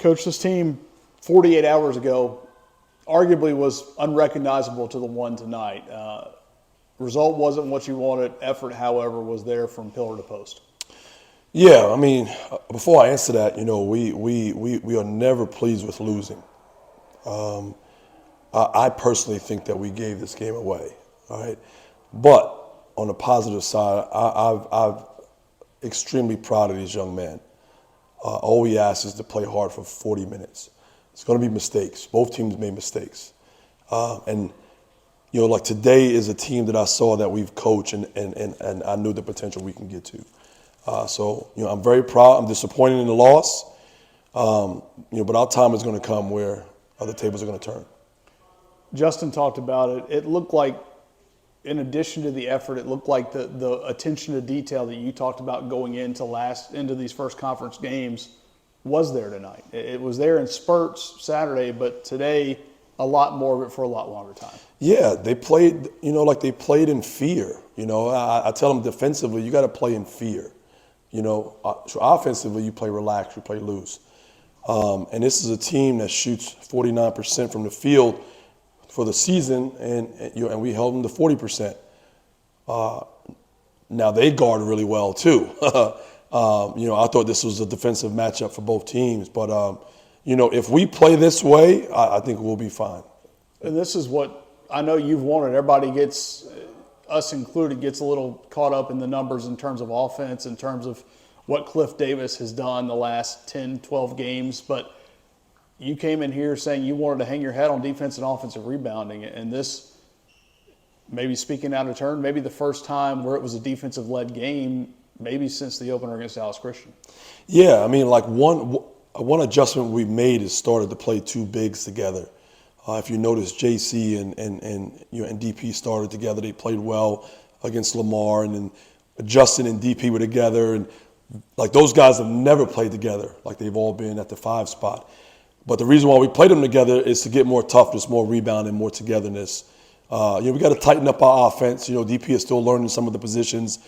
Coach, this team 48 hours ago arguably was unrecognizable to the one tonight. Result wasn't what you wanted. Effort, however, was there from pillar to post. Yeah, I mean, before I answer that, we are never pleased with losing. I personally think that we gave this game away, all right? But on the positive side, I'm extremely proud of these young men. All we ask is to play hard for 40 minutes. It's going to be mistakes. Both teams made mistakes. And like today is a team that I saw that we've coached and I knew the potential we can get to. So I'm very proud. I'm disappointed in the loss. But our time is going to come where other tables are going to turn. Justin talked about it. It looked like, in addition to the effort, it looked like the attention to detail that you talked about going into these first conference games was there tonight. It was there in spurts Saturday, but today a lot more of it for a lot longer time. Yeah, they played, like they played in fear. I tell them defensively, you got to play in fear. Offensively, you play relaxed, you play loose. And this is a team that shoots 49% from the field for the season, and we held them to 40%. Now they guard really well too. I thought this was a defensive matchup for both teams, but if we play this way, I think we'll be fine. And this is what I know you've wanted. Everybody gets, us included, gets a little caught up in the numbers in terms of offense, in terms of what Cliff Davis has done the last 10, 12 games, but you came in here saying you wanted to hang your head on defense and offensive rebounding, and this, maybe speaking out of turn, maybe the first time where it was a defensive-led game, maybe since the opener against Dallas Christian. Yeah, I mean, like one adjustment we made is started to play two bigs together. If you notice, JC and DP started together. They played well against Lamar, and then Justin and DP were together, and like those guys have never played together. Like they've all been at the 5 spot. But the reason why we played them together is to get more toughness, more rebounding, more togetherness. We got to tighten up our offense. DP is still learning some of the positions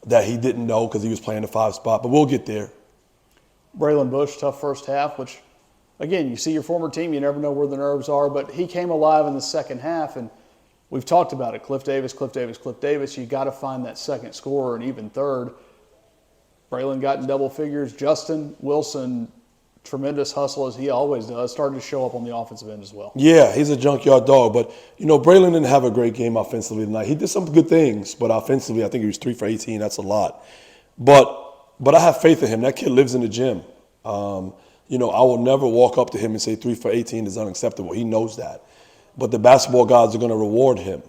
that he didn't know because he was playing the 5 spot, but we'll get there. Braylon Bush, tough first half, which, again, you see your former team, you never know where the nerves are, but he came alive in the second half, and we've talked about it. Cliff Davis. You got to find that second scorer and even third. Braylon got in double figures. Justin Wilson, tremendous hustle as he always does, started to show up on the offensive end as well. Yeah, he's a junkyard dog. But, Braylon didn't have a great game offensively tonight. He did some good things, but offensively, I think he was 3 for 18. That's a lot. But I have faith in him. That kid lives in the gym. I will never walk up to him and say 3 for 18 is unacceptable. He knows that. But the basketball gods are going to reward him.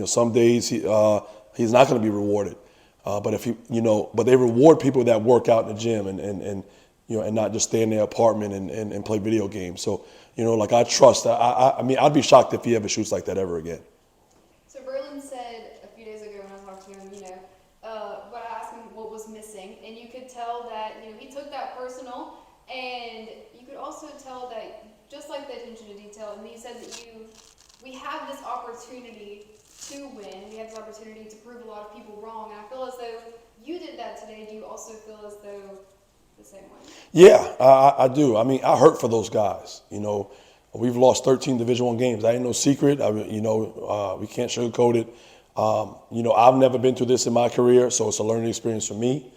Some days he's not going to be rewarded. But they reward people that work out in the gym and not just stay in their apartment and play video games. So, I trust. I mean, I'd be shocked if he ever shoots like that ever again. So Braylon said a few days ago when I talked to him, but I asked him what was missing, and you could tell that, he took that personal, and you could also tell that, just like the attention to detail, and he said that we have this opportunity to win. We have this opportunity to prove a lot of people wrong, and I feel as though you did that today. Do you also feel as though the same way? Yeah, I do. I mean, I hurt for those guys. We've lost 13 Division I games. That ain't no secret. We can't sugarcoat it. I've never been through this in my career, so it's a learning experience for me.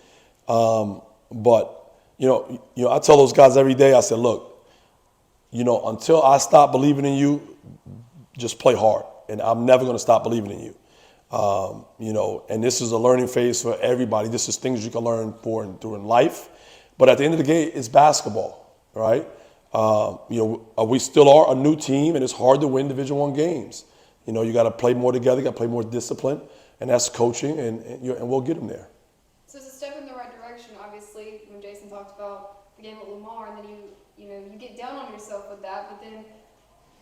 But I tell those guys every day, I said, look, until I stop believing in you, just play hard. And I'm never going to stop believing in you. And this is a learning phase for everybody. This is things you can learn during life. But at the end of the day, it's basketball, right? We still are a new team, and it's hard to win Division I games. You got to play more together, you got to play more discipline, and that's coaching, and we'll get them there. So it's a step in the right direction, obviously, when Jason talked about the game with Lamar, and then you get down on yourself with that, but then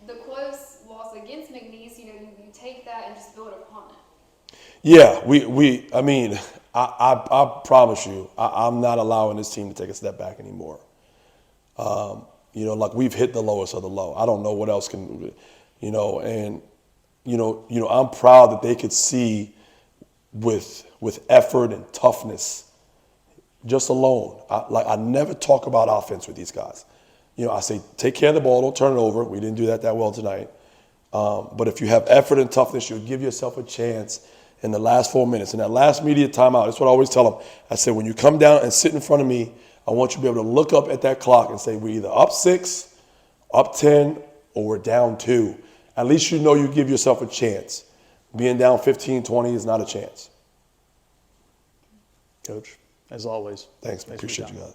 the close loss against McNeese, you take that and just build upon it. Yeah, I promise you, I'm not allowing this team to take a step back anymore. We've hit the lowest of the low. I don't know what else can, I'm proud that they could see with effort and toughness, just alone. I never talk about offense with these guys. I say take care of the ball, don't turn it over. We didn't do that well tonight. But if you have effort and toughness, you'll give yourself a chance in the last 4 minutes. In that last media timeout, that's what I always tell them. I said, when you come down and sit in front of me, I want you to be able to look up at that clock and say, we're either up 6, up 10, or we're down 2. At least you know you give yourself a chance. Being down 15, 20 is not a chance. Coach, as always. Thanks, man. for your Appreciate time. you guys.